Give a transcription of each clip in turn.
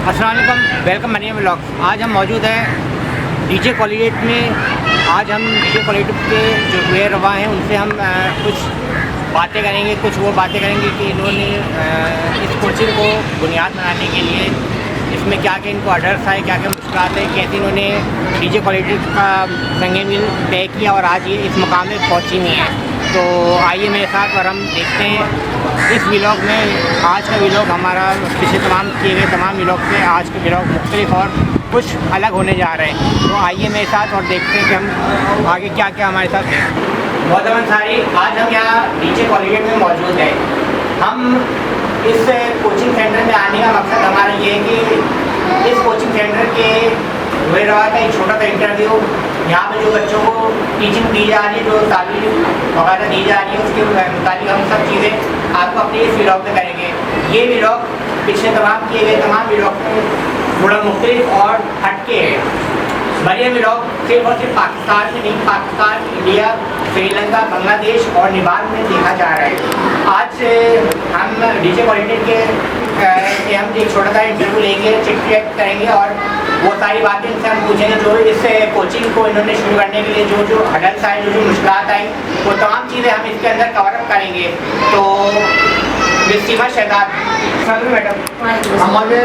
अस्सलाम वालेकुम, welcome मनीम vlogs. आज हम मौजूद हैं डीजे कॉलेज में। आज हम डीजे कॉलेज के जो प्लेयर रवा हैं उनसे हम कुछ बातें करेंगे, कुछ वो बातें करेंगे कि इन्होंने इस कोचिंग को बुनियाद बनाने के लिए इसमें क्या क्या इनको ऑर्डर्स आए, क्या क्या मुश्किल आए, कैसे इन्होंने डीजे कॉलेज का संगे मिल तय किया और आज ये इस मुकाम में पहुँची हुई हैं। तो आइए मेरे साथ और हम देखते हैं इस व्लॉग में। आज का व्लॉग हमारा पिछले तमाम किए गए तमाम व्लॉग से आज का व्लॉग मुख्तलिफ और कुछ अलग होने जा रहे हैं। तो आइए मेरे साथ और देखते हैं कि हम आगे क्या क्या हमारे साथ है। मोहतरम अंसारी, आज हम यहाँ डीजे कॉलेज में मौजूद हैं। हम इस कोचिंग सेंटर में आने का मकसद हमारा ये है कि इस कोचिंग सेंटर के हुए रहा था एक छोटा सा इंटरव्यू। यहाँ पे जो बच्चों को टीचिंग दी जा रही है, जो तालीम वगैरह दी जा रही है, उसके मुताबिक हम सब चीज़ें आपको अपने इस व्लॉग में करेंगे। ये व्लॉग पिछले तमाम किए गए तमाम व्लॉग से थोड़ा मुख्तलिफ और हटके है। बड़े व्लॉग सिर्फ और सिर्फ पाकिस्तान में नहीं, पाकिस्तान, इंडिया, श्रीलंका, बांग्लादेश और नेपाल में देखा जा रहा है। आज हम डीजे क्वालिटी के हम एक छोटा सा इंटरव्यू लेंगे, चिट चैट करेंगे और वो सारी बातें इनसे हम पूछेंगे जो इस कोचिंग को इन्होंने शुरू करने के लिए जो हडल्स आए, जो मुश्किलात आई, वो तमाम चीज़ें हम इसके अंदर कवर अप करेंगे। तो सीमा शहजाद मैडम, हमारे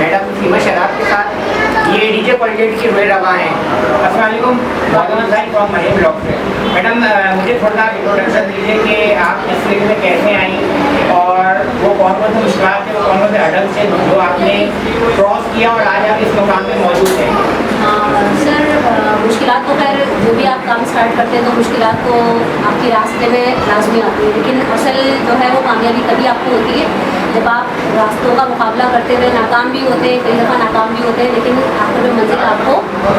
मैडम सीमा शहजाद के साथ ये डीजे कॉलेज की हुए रवा हैं। अस्सलाम वालेकुम, फ्रॉम मनीम ब्लॉग से। मैडम, मुझे थोड़ा इंट्रोडक्शन दीजिए कि आप इस फील्ड में कैसे आई और वो कौन कौन से मुश्किलात थे, वो कौन कौन से हडल्स थे जो आपने क्रॉस किया और आज आप इस मुकाम में मौजूद हैं। सर, मुश्किलात तो खैर जो भी आप काम स्टार्ट करते हैं तो मुश्किलात तो आपके रास्ते में लाजमी आती है, लेकिन असल जो है वो कामयाबी तभी आपको होती है जब आप रास्तों का मुकाबला करते हुए नाकाम भी होते हैं, कई दफ़ा नाकाम भी होते हैं, लेकिन आखिर में मंजिल आपको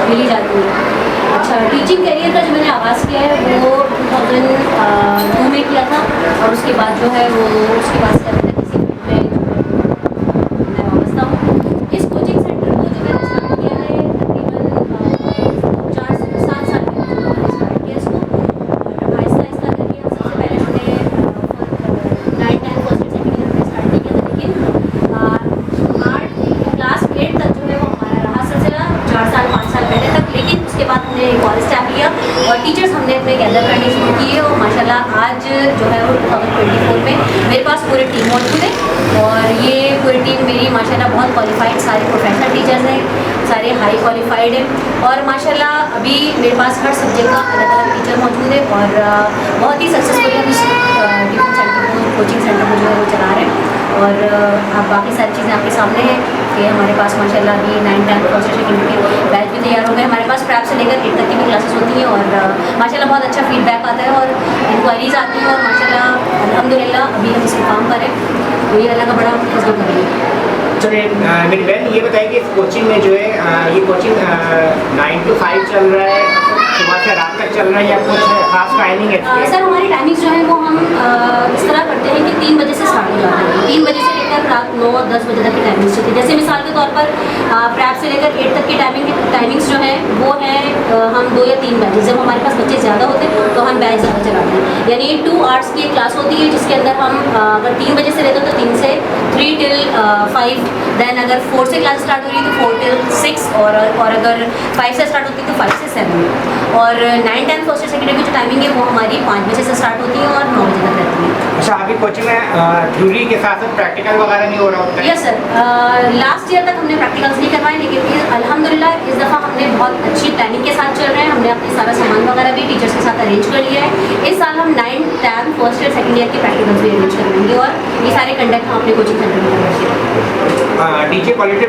मिल ही जाती है। अच्छा, टीचिंग करियर का जो मैंने आगाज़ किया है वो 2002 में किया था और उसके बाद जो है वो उसके बाद से मैंने किसी फील्ड में मैं वाबस्ता हूँ। इस कोचिंग सेंटर को जो मैंने स्टार्ट किया है तकरीबन 4 से 7 साल पहले जो मैंने स्टार्ट किया इसको, और आहिस्ता आहिस्ता करके हम सबसे पहले हमने 9, 10 फर्स्ट ईयर सेकेंड ईयर में स्टार्ट नहीं किया था, लेकिन 8 क्लास 8 तक जो है वो हमारा रहा सिलसिला 4 साल 5 साल पहले तक। लेकिन उसके बाद हमने कॉलेज स्टाफ लिया और टीचर्स हमने अपने गैदर करने शुरू किए और माशाल्लाह आज जो है वो 2024 में मेरे पास पूरी टीम मौजूद है और ये पूरी टीम मेरी माशाल्लाह बहुत क्वालिफाइड, सारे प्रोफेशनल टीचर्स हैं, सारे हाई क्वालिफाइड हैं और माशाल्लाह अभी मेरे पास हर सब्जेक्ट का अलग अलग टीचर मौजूद है और बहुत ही सक्सेसफुली हम इस ट्यूशन सेंटर को, कोचिंग सेंटर को जो है वो चला रहे हैं। और अब बाकी सारी चीज़ें आपके सामने हैं कि हमारे पास माशाल्लाह अभी 9, 10 फर्स्ट ईयर सेकेंड के बैच भी तैयार हो गए। हमारे पास प्रैप से लेकर 8 तक की भी क्लासेस होती हैं और माशाल्लाह बहुत अच्छा फीडबैक आता है और इंक्वायरीज़ आती हैं और माशाल्लाह अल्हम्दुलिल्लाह अभी हम इसको काम करें तो ये अल्लाह का बड़ा फजल करेंगे। चलिए मेरी बहन ये बताइए कि इस कोचिंग में जो है ये कोचिंग 9 to 5 चल रहा है, सुबह से रात तक चल रहा है या कुछ खास टाइमिंग है? सर, हमारी टाइमिंग्स जो है वो हम इस तरह करते हैं कि 3 बजे से स्टार्ट हो जाता है। 3 बजे से लेकर रात 9-10 बजे तक की टाइमिंग्स होती है। जैसे मिसाल के तौर पर प्रैप से लेकर 8 तक की टाइमिंग्स जो है वो है हम 2 या 3 बैचेस, जब हमारे पास बच्चे ज़्यादा होते हैं तो हम बैच ज़्यादा चलाते हैं। यानी 2 आवर्स की क्लास होती है जिसके अंदर हम अगर 3 बजे से लेते हैं तो 3 से 3 till 5, दैन अगर 4 से क्लास स्टार्ट हो रही है तो 4 till 6 और अगर 5 से स्टार्ट होती है तो 5 से 7 और 9, 10 फर्स्ट ईयर सेकेंड ईयर की जो टाइमिंग है वो हमारी 5 बजे से स्टार्ट होती है और 9 बजे तक रहती है। अच्छा, आपकी कोचिंग में थ्योरी के साथ साथ प्रैक्टिकल वगैरह नहीं हो रहा होता है? यस सर, लास्ट ईयर तक हमने प्रैक्टिकल्स नहीं करवाए, लेकिन अल्हम्दुलिल्लाह इस दफ़ा हमने बहुत अच्छी प्लानिंग के साथ चल रहे हैं। हमने अपने सारा सामान वगैरह भी टीचर्स के साथ अरेंज कर लिया है। इस साल हम 9, 10 फर्स्ट ईयर सेकेंड ईयर के प्रैक्टिकल्स भी अरेंज करवाएंगे और ये सारे कंडक्ट हम अपने कोचिंग सेंटर में करवाएंगे। डीजे क्वालिटी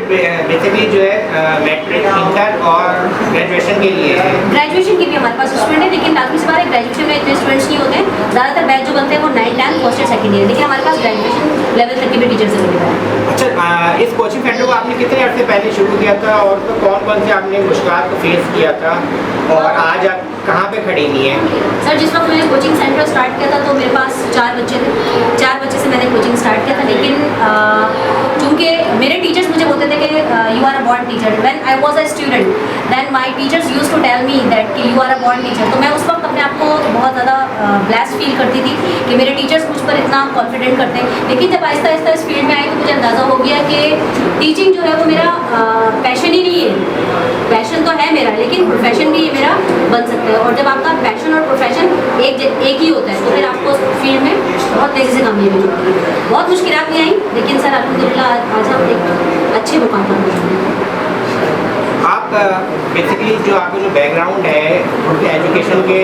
बेसिकली जो है मैट्रिक, इंटर और ग्रेजुएशन के लिए है। ग्रेजुएशन की भी हमारे पास स्टूडेंट है, लेकिन लाजमी से बात है ग्रेजुएशन में इतने स्टूडेंट्स नहीं होते हैं। ज़्यादातर बैच जो बनते हैं वो 9, 10 फर्स्ट ईयर सेकेंड ईयर, लेकिन हमारे पास ग्रेजुएशन लेवल तक के भी टीचर्स अवेलेबल हैं। अच्छा, इस कोचिंग सेंटर सेंटर को आपने कितने अर्से पहले शुरू किया था और तो कौन कौन से आपने मुश्किलात को फेस किया था और आज आप कहाँ पे खड़ी हुई हैं? सर जिस वक्त मैंने कोचिंग सेंटर स्टार्ट किया था तो मेरे पास 4 बच्चे थे। 4 बच्चे से मैंने कोचिंग स्टार्ट किया था, लेकिन चूँकि मेरे टीचर्स मुझे बोलते थे कि you are a born teacher. When I was a student then my teachers used to tell me that कि you are a born teacher. तो मैं उस वक्त अपने आप को बहुत ज़्यादा ब्लेस्ड फील करती थी कि मेरे टीचर्स मुझ पर इतना कॉन्फिडेंट करते हैं। लेकिन जब आहिस्ता आहिस्ता इस फील्ड में आई तो मुझे अंदाज़ा हो गया कि टीचिंग जो है वो मेरा पैशन ही नहीं है। पैशन तो है मेरा, लेकिन प्रोफेशन भी ये मेरा बन सकता है। और जब आपका पैशन और प्रोफेशन एक ही होता है तो फिर आपको उस फील्ड में बहुत तेज़ी से कामयाबी मिलती है। बहुत मुश्किलात भी आई, लेकिन सर अल्हम्दुलिल्लाह आज हम एक अच्छे मुकाम पर पहुंचे हैं। आप बेसिकली जो आपका जो बैकग्राउंड है उनके एजुकेशन के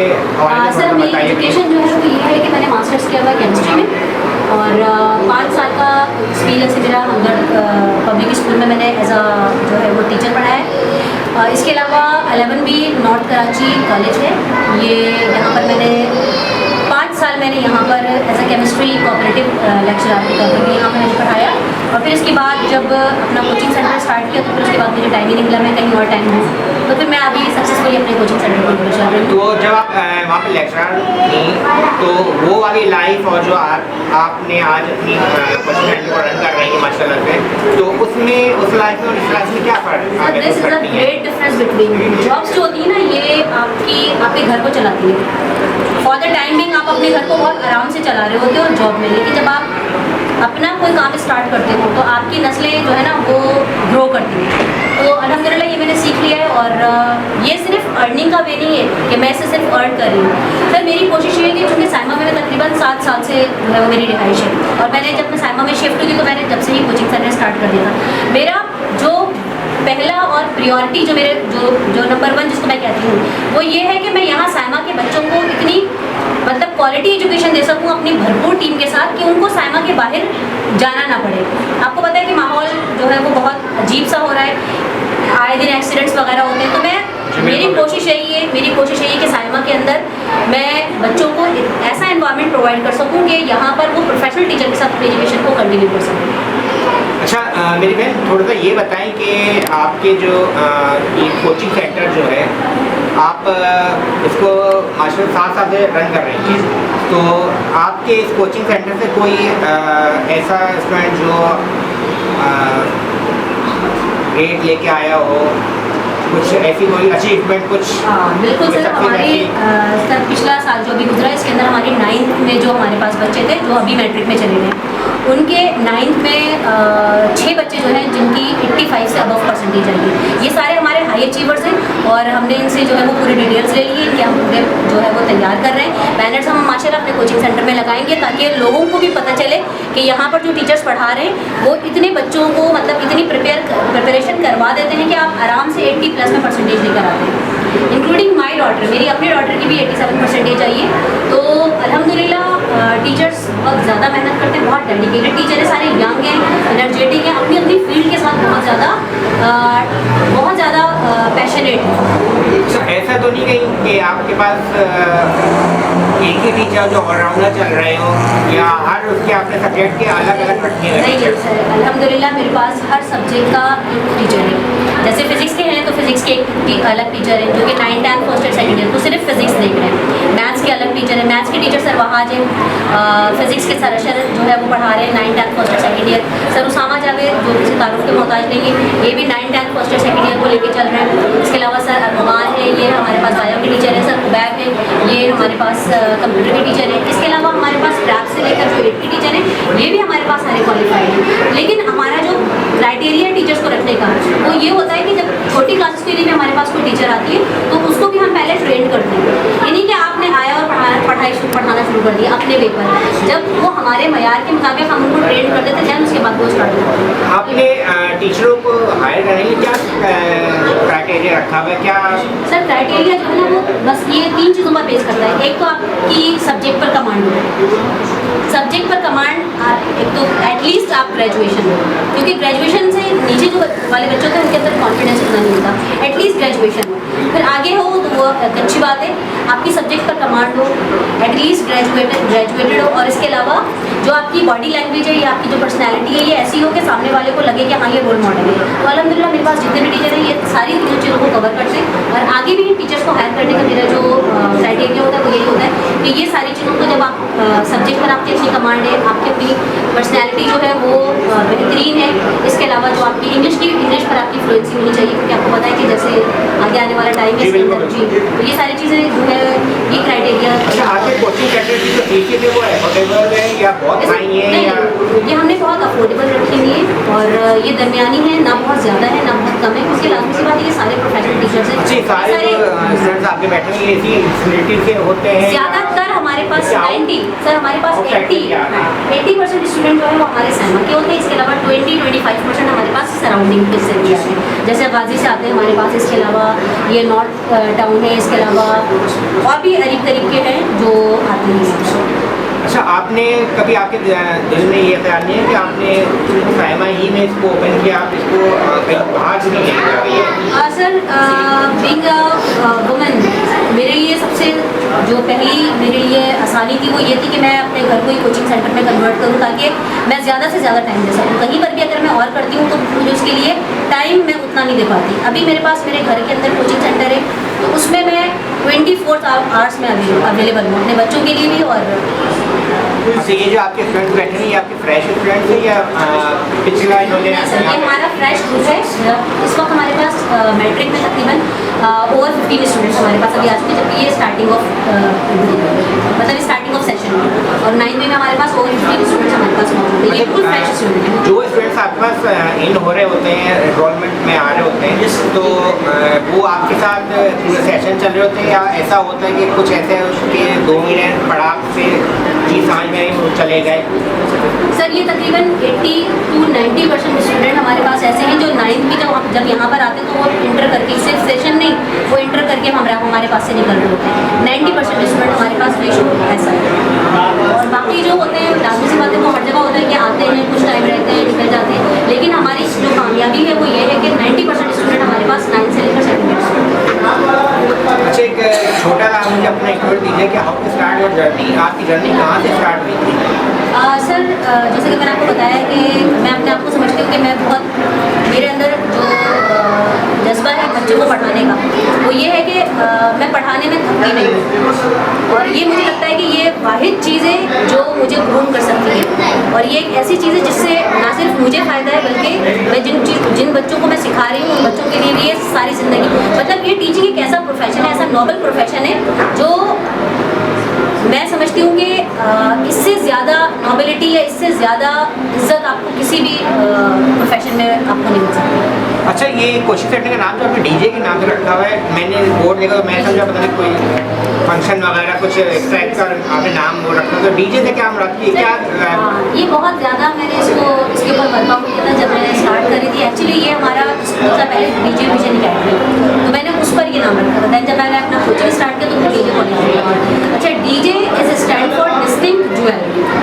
सर मेरी एजुकेशन जो है वो ये है कि मैंने मास्टर्स किया हुआ है केमिस्ट्री में और 5 साल का एक्सपीरियंस है मेरा हमदर्द पब्लिक स्कूल में। मैंने एज अ जो है वो टीचर पढ़ाया है। इसके अलावा 11 भी नॉर्थ कराची कॉलेज है, ये यहाँ पर मैंने 5 साल मैंने यहाँ पर as a chemistry cooperative lecturer के तौर पर भी यहाँ पर मैंने पढ़ाया। और फिर इसके बाद जब अपना कोचिंग सेंटर स्टार्ट किया तो फिर उसके बाद मुझे टाइम ही निकला, मैं कहीं और टाइम दूँ, तो फिर मैं अभी सक्सेसफुली अपने कोचिंग सेंटर पर चल रही हूँ। तो जब आप वहाँ पे लेक्चरर थी तो वो वाली लाइफ और जो आपने आज अपनी कोचिंग सेंटर को रन कर रही है माशाल्लाह से, तो उसमें उस लाइफ में और इस लाइफ में क्या फ़र्क है? This is a great difference between jobs जो होती है ना, ये आपके घर को चलाती है। फॉर द टाइम बिंग आप अपने घर को बहुत आराम से चला रहे होते हो जॉब में, लेकिन जब आप अपना कोई काम स्टार्ट करते हो तो आपकी नस्लें जो है ना वो ग्रो करती हैं। तो अल्हम्दुलिल्लाह ये मैंने सीख लिया है। और ये सिर्फ अर्निंग का वे नहीं है कि मैं इसे सिर्फ अर्न कर रही हूँ। सर मेरी कोशिश ये है कि चूँकि साइमा में मैं तकरीबन 7 साल से जो है वो मेरी रिहाइश है और मैंने जब मैं साइमा में शिफ्ट हुई तो मैंने जब से ही कोचिंग सेंटर स्टार्ट कर दिया था। मेरा जो पहला और प्रियोरिटी जो मेरे जो नंबर 1 जिसको मैं कहती हूँ वो ये है कि मैं यहाँ साइमा के बच्चों को इतनी मतलब क्वालिटी एजुकेशन दे सकूँ अपनी भरपूर टीम के साथ कि उनको साइमा के बाहर जाना ना पड़े। आपको पता है कि माहौल जो है वो बहुत अजीब सा हो रहा है, आए दिन एक्सीडेंट्स वगैरह होते हैं। तो मेरी कोशिश यही है कि साइमा के अंदर मैं बच्चों को ऐसा एनवायरनमेंट प्रोवाइड कर सकूँ कि यहाँ पर वो प्रोफेशनल टीचर के साथ अपनी एजुकेशन को कंटिन्यू कर सकूँ। अच्छा मेरी बहन थोड़ा सा ये बताएं कि आपके जो ये कोचिंग सेंटर जो है आप इसको माशाल्लाह 7 साल से रन कर रही हैं, तो आपके इस कोचिंग सेंटर से कोई ऐसा स्टूडेंट जो ग्रेड लेके आया हो, कुछ ऐसी कोई अचीवमेंट कुछ? बिल्कुल सर, हमारी सर पिछला साल जो भी गुजरा इसके अंदर हमारी 9th में जो हमारे पास बच्चे थे जो अभी मैट्रिक में चले गए, उनके 9th में 6 बच्चे जो हैं जिनकी 85 से अबव परसेंटेज आई। ये सारे हमारे हाई अचीवर्स हैं और हमने इनसे जो है वो पूरी डिटेल्स ले ली है, इनके हम पूरे जो है वो तैयार कर रहे हैं। बैनर्स हम माशाल्लाह अपने कोचिंग सेंटर में लगाएंगे ताकि लोगों को भी पता चले कि यहाँ पर जो टीचर्स पढ़ा रहे हैं वो इतने बच्चों को मतलब इतनी प्रिपरेशन करवा देते हैं कि आप आराम से 80+ में परसेंटेज लेकर आते हैं। इंक्लूडिंग माई डॉटर, मेरी अपनी डॉटर की भी 87 परसेंटेज आई है। तो अल्हम्दुलिल्लाह टीचर्स बहुत ज़्यादा मेहनत करते हैं, बहुत डेडिकेटेड टीचर है, सारे यंग हैं, एनर्जेटिक हैं, अपनी अपनी फील्ड के साथ बहुत ज़्यादा पैशनेट है। ऐसा तो नहीं कहीं कि आपके पास एक ही टीचर जो ऑलराउंडर चल रहे हो या हर उसके अपने सब्जेक्ट के अलग अलग रखते हैं? नहीं सर, अल्हम्दुलिल्लाह मेरे पास हर सब्जेक्ट का एक टीचर है। जैसे फिजिक्स के हैं तो फिजिक्स के एक अलग टीचर है जो कि 9th 10th first year second year तो सिर्फ फिजिक्स देख रहे हैं। मैथ्स के अलग टीचर है, मैथ्स के टीचर सर वहाज हैं। फिजिक्स के सर अशर जो है वो पढ़ा रहे हैं 9th 10th first year second year. Sir Usama Javed जो किसी तारुफ के मोहताज नहीं है, ये भी 9th 10th first year second year को लेकर चल रहे हैं। इसके अलावा सर अरमान है, ये हमारे पास बायो के टीचर है। सर उबैब है, ये हमारे पास कंप्यूटर के टीचर है। इसके अलावा हमारे पास क्रैप से लेकर जो 8 के टीचर हैं ये भी हमारे पास सारे क्वालिफाइड हैं। लेकिन हमारा जो क्राइटेरिया है टीचर्स को रखने का वो ये होता है कि जब छोटी क्लासेस के लिए भी हमारे पास कोई टीचर आती है तो उसको भी हम पहले ट्रेन करते हैं। ये नहीं कि आपने आया और पढ़ाना शुरू कर दिया अपने वे पर, जब वो हमारे मयार के मुताबिक हम उनको ट्रेन कर देते हैं उसके बाद वो स्टार्ट करते हैं। आपने टीचरों को हायर करने के लिए क्या क्राइटेरिया रखा हुआ है? क्या सर क्राइटेरिया जो है ना वो बस ये 3 चीज़ों पर बेस करता है। एक तो आपकी सब्जेक्ट पर कमांड हो, सब्जेक्ट पर कमांड एक तो एटलीस्ट आप ग्रेजुएशन हो, क्योंकि ग्रेजुएशन से नीचे जो वाले बच्चों थे उनके अंदर कॉन्फिडेंस इतना नहीं होता। एटलीस्ट ग्रेजुएशन हो, फिर आगे हो तो वो अच्छी बात है। आपकी सब्जेक्ट पर कमांड हो, एटलीस्ट ग्रेजुएटेड हो और इसके अलावा जो आपकी बॉडी लैंग्वेज है या आपकी जो पर्सनैलिटी है ये ऐसी हो कि सामने वाले को लगे कि हाँ ये रोल मॉडल है। तो अल्हम्दुलिल्लाह मेरे पास जितने भी टीचर हैं ये सारी चीज़ों को कवर करते हैं, और आगे भी इन टीचर्स को हायर करने का मेरा जो क्राइटेरिया होता है वो यही होता है कि ये सारी चीज़ों को जब आप सब्जेक्ट पर आपकी अच्छी कमांड है, आपकी अपनी पर्सनैलिटी जो है वो बेहतरीन है, इसके अलावा जो आपकी इंग्लिश पर आपकी फ्लुएंसी होनी चाहिए, क्योंकि आपको पता है कि जैसे आगे आने वाला टाइम है जी, तो ये सारी चीज़ें जो है ये क्राइटेरिया। अच्छा, आपके कोचिंग सेंटर की जो फीस है वो अफोर्डेबल है या बहुत महंगी है? ये हमने बहुत अफोर्डेबल रखी हुई है और ये दरमियानी है, ना बहुत ज़्यादा है ना बहुत कम है, उसके लाजमी सी बात है ये सारे प्रोफेशनल टीचर्स हैं। जी, सारे स्टूडेंट्स आपके बैठे हैं इसी फैसिलिटी से होते हैं? ज़्यादातर हमारे पास 90 सर हमारे पास 80% स्टूडेंट जो है वो हमारे सहमा के होते हैं, इसके अलावा 20-25% हमारे पास सराउंडिंग के से भी आते हैं, जैसे गाजी से आते हैं हमारे पास, इसके अलावा ये नॉर्थ टाउन है, इसके अलावा और भी करीब करीब के हैं जो आते हैं। अच्छा, आपने कभी आपके दिल में ये ख्याल नहीं है कि आपने सहमा ही में इसको ओपन किया, आप इसको कहीं बाहर भी नहीं जा रही है? सर बीइंग अ वुमन मेरे लिए सबसे जो पहली मेरे लिए आसानी थी वो ये थी कि मैं अपने घर को ही कोचिंग सेंटर में कन्वर्ट करूँ, ताकि मैं ज़्यादा से ज़्यादा टाइम दे सकूँ। कहीं पर भी अगर मैं और करती हूँ तो मुझे उसके लिए टाइम मैं उतना नहीं दे पाती। अभी मेरे पास मेरे घर के अंदर कोचिंग सेंटर है, तो उसमें मैं 24 आवर्स में अवेलेबल हूँ अपने बच्चों के लिए भी। और अच्छा, ये जो आपके स्टूडेंट बैठे हैं ये आपके फ्रेश स्टूडेंट है या पिछला इन्होंने? सर ये हमारा फ्रेश ग्रुप है, इस वक्त हमारे पास मैट्रिक में तकरीबन ओवर 15 स्टूडेंट्स हमारे पास अभी आ चुके हैं, जबकि ये स्टार्टिंग ऑफ सेशन है, और 9th में हमारे पास ओवर 15 स्टूडेंट्स हमारे पास मौजूद है। ये फुल फ्रेश स्टूडेंट है। जो स्टूडेंट्स आपके पास इन हो रहे होते हैं, एनरोलमेंट में आ रहे होते हैं, तो वो आपके साथ पूरे सेशन चल रहे होते हैं या ऐसा होता है कि कुछ ऐसे उसके 2 महीने पढ़ा से चीज़ समझ में नहीं वो चले गए? सर ये तकरीबन 80 to 90% स्टूडेंट हमारे पास ऐसे हैं जो 9th में जब यहाँ पर आते हैं तो वो इंटर करके, सिर्फ सेशन नहीं, वो इंटर करके हमारे पास से निकल रहे होते हैं। 90% स्टूडेंट हमारे पास रेशो ऐसा है, और बाकी जो होते हैं लाजमी सी बात है वो हर जगह होता है कि आते हैं, कुछ टाइम रहते हैं, निकल जाते हैं, लेकिन हमारी जो कामयाबी है वो ये है कि 90% स्टूडेंट हमारे पास 9 से लेकर 7 अच्छा, एक छोटा सा मुझे अपना एक्सपीरियंस दीजिए कि how to start your journey, आपकी जर्नी कहाँ से स्टार्ट हुई थी? सर जैसे कि मैंने आपको बताया कि मैं अपने आप को समझती हूँ कि मैं बहुत, मेरे अंदर जो जज्बा है बच्चों को पढ़ाने का वो ये है कि मैं पढ़ाने में थकती नहीं हूँ, और ये मुझे लगता है कि ये वाहिद चीज़ है जो मुझे ग्रूम कर सकती है, और ये एक ऐसी चीज़ है जिससे ना सिर्फ मुझे फ़ायदा है बल्कि मैं जिन बच्चों को मैं सिखा रही हूँ उन बच्चों के लिए भी ये सारी ज़िंदगी, मतलब ये टीचिंग एक ऐसा प्रोफेशन है, ऐसा नोबल प्रोफेशन है जो मैं समझती हूँ कि इससे ज़्यादा नोबिलिटी या इससे ज़्यादा इज्जत आपको किसी भी प्रोफेशन में आपको नहीं मिल सकती। अच्छा, ये कोचिंग सेंटर का नाम जो आपने डीजे के नाम से रखा हुआ है, मैंने बोर्ड देखा तो मैं समझा पता नहीं कोई फंक्शन वगैरह कुछ इस टाइप का आपने नाम वो रखा, तो डीजे से क्या मुराद की क्या? ये बहुत ज़्यादा मैंने इसके ऊपर वर्कआउट किया था जब मैंने स्टार्ट करी थी। एक्चुअली ये हमारा स्कूल था पहले डीजे विजन अकेडमी, तो मैंने उस पर ये नाम रखा था। दैन जब मैंने अपना कोचिंग स्टार्ट किया तो डीजे कॉलेज। अच्छा, DJ is stand for distinct jewel,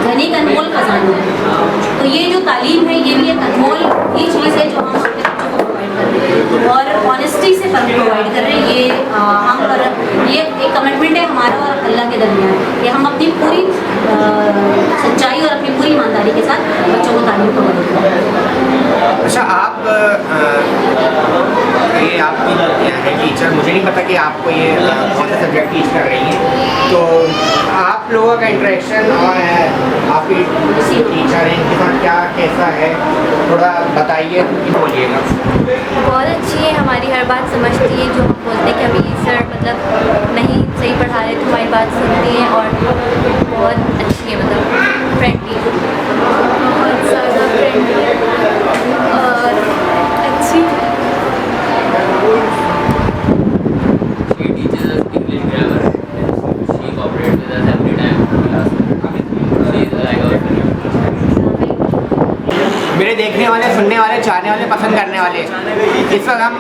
यानी एक अनमोल खजाना। तो ये जो तालीम है ये भी एक अनमोल ही चीज़ है जो हम अपने बच्चों को प्रोवाइड कर रहे हैं, और ऑनेस्टी से प्रोवाइड कर रहे हैं। ये हम ये एक कमिटमेंट है हमारा और अल्लाह के दरमियान कि हम अपनी पूरी सच्चाई और अपनी पूरी ईमानदारी के साथ बच्चों को तालीम प्रोवाइड करें। अच्छा, आप ये आपकी है टीचर, मुझे नहीं पता कि आपको ये कौन सा सब्जेक्ट टीच कर रही हैं, तो आप लोगों का इंटरेक्शन और आपकी टीचर हैं इनके साथ क्या कैसा है, थोड़ा बताइए, बोलिएगा। बहुत अच्छी है, हमारी हर बात समझती है, जो हम बोलते हैं कि अभी सर मतलब नहीं सही पढ़ा रहे तो हमारी बात सुनती है, और बहुत अच्छी है, मतलब फ्रेंडली, बहुत ज़्यादा फ्रेंडली और अच्छी। She teaches us English grammar. She cooperates with us every time in class. She is like our friend. मेरे देखने वाले, सुनने वाले, चाहने वाले, पसंद करने वाले, इस वक्त हम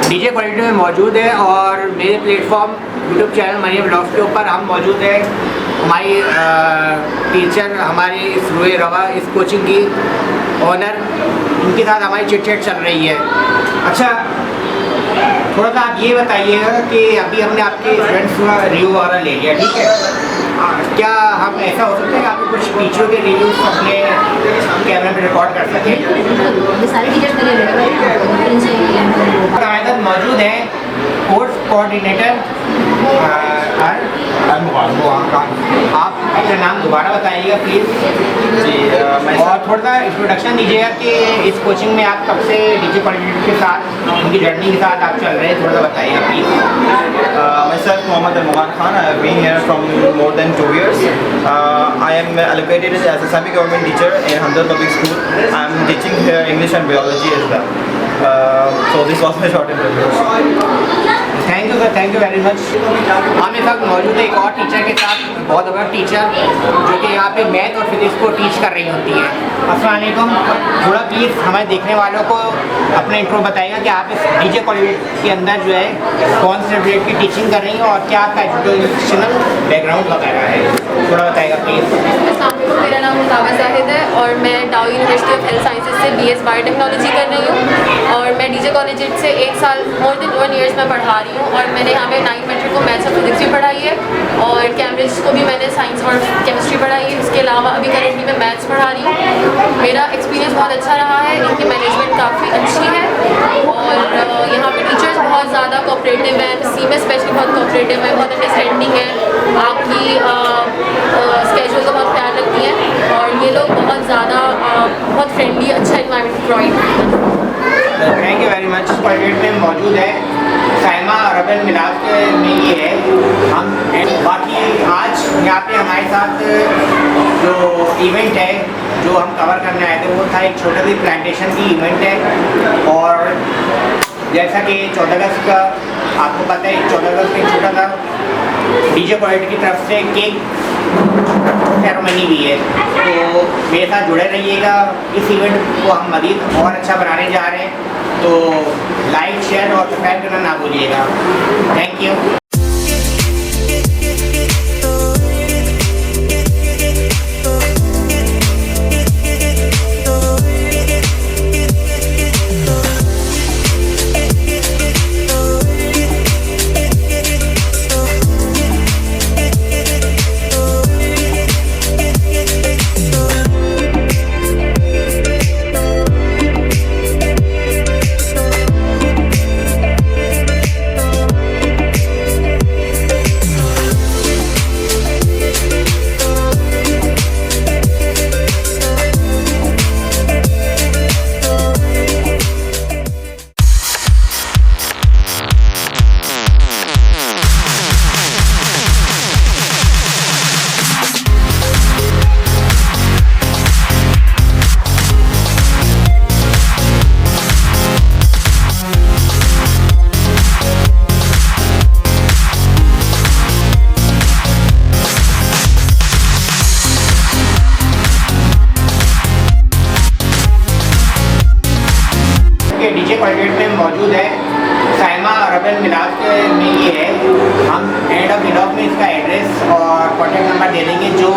डीजे क्वालिटी में मौजूद है और मेरे platform YouTube channel Maryam vlogs के ऊपर हम मौजूद है। हमारी टीचर, हमारी सुरुए रवा, इस कोचिंग की ऑनर, इनके साथ हमारी चिट चैट चल रही है। अच्छा, थोड़ा सा आप ये बताइएगा कि अभी हमने आपके स्टूडेंट्स का रिव्यू वगैरह ले लिया, ठीक है, क्या हम ऐसा हो सकता है कि आप कुछ टीचरों के रिव्यूज अपने कैमरे में रिकॉर्ड कर सकें? ये सारे टीचर्स मेरे अवेलेबल हैं। हमारे साथ मौजूद है कोर्स कोऑर्डिनेटर आप अपना नाम दोबारा बताइएगा प्लीज़ जी और थोड़ा सा इंट्रोडक्शन दीजिएगा कि इस कोचिंग में आप कब से डीजे कोऑर्डिनेटर के साथ उनकी जर्नी के साथ आप चल रहे हैं, थोड़ा सा बताइएगा please. myself Mohammad Al-Muman Khan. I have been here from more than 2 years. I am allocated as a semi-government teacher in Hamdard Public School. I am teaching here English and biology as well. So this was my short introduction. Thank you sir, thank you very much. हम इस वक्त मौजूद है एक और teacher के साथ, बहुत बड़ा टीचर जो कि यहाँ पे मैथ और फिजिक्स को टीच कर रही होती है। अस्सलाम वालेकुम। थोड़ा प्लीज़ हमारे देखने वालों को अपना इंट्रो बताइएगा कि आप इस डीजे कॉलेज के अंदर जो है कौन से सब्जेक्ट की टीचिंग कर रही हैं और क्या आपका एजुकेशनल बैकग्राउंड वगैरह है, थोड़ा बताइएगा प्लीज़। अस्सलाम, मेरा नाम मुतावा जाहिद है और मैं डाउ यूनिवर्सिटी ऑफ हेल्थ साइंसेज से BS बायोटेक्नोलॉजी कर रही हूँ और मैं डीजे कॉलेज से 1 साल मोर देन 1 ईयर्स में पढ़ा रही हूँ और मैंने यहाँ पे 9 मेट्रिक को मैथ्स और फिजिक्स भी पढ़ाई है और कैम्ब्रिज को भी मैंने साइंस और केमिस्ट्री पढ़ाई है। इसके अलावा अभी करेंटली मैं मैथ्स पढ़ा रही हूँ। मेरा एक्सपीरियंस बहुत अच्छा रहा है, इनकी मैनेजमेंट काफ़ी अच्छी है और यहाँ पे टीचर्स बहुत ज़्यादा कोऑपरेटिव हैं, सीमें स्पेशली बहुत कोऑपरेटिव है, बहुत अंडरस्टैंडिंग है, आपकी स्केड्यूल का बहुत ख्याल रखती हैं और ये लोग बहुत ज़्यादा बहुत फ्रेंडली अच्छा इन्वायरमेंट प्रोवाइड करते हैं। Thank you very much. College में मौजूद है साइमा अरबन मिलाद में ये है हम बाकी आज यहाँ पे हमारे साथ जो इवेंट है जो हम कवर करने आए थे वो था एक छोटा सी प्लांटेशन की इवेंट है और जैसा कि 14 अगस्त का आपको पता है 14 अगस्त में छोटा सा डीजे कॉलेज की तरफ से केक सेरेमनी भी है, तो मेरे साथ जुड़े रहिएगा। इस इवेंट को हम मज़ीद और अच्छा बनाने जा रहे हैं, तो लाइक शेयर और सब्सक्राइब करना ना भूलिएगा। Thank you. डीजे कॉलेज में मौजूद है साइमा अरबन मिलाद में ये है हम एंड ऑफ ब्लॉग में इसका एड्रेस और कॉन्टैक्ट नंबर दे देंगे। जो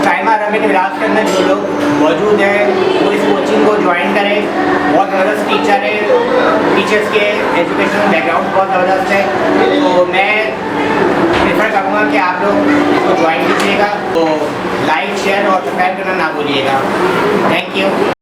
साइमा अरबन मिलाद के अंदर जो लोग मौजूद हैं वो इस कोचिंग को ज्वाइन करें। बहुत ज़बरदस्त टीचर है, टीचर्स के एजुकेशनल बैकग्राउंड बहुत ज़बरदस्त है, तो मैं प्रेफर करूँगा कि आप लोग इसको ज्वाइन कीजिएगा। तो लाइक शेयर और सब्सक्राइब करना ना भूलिएगा। Thank you.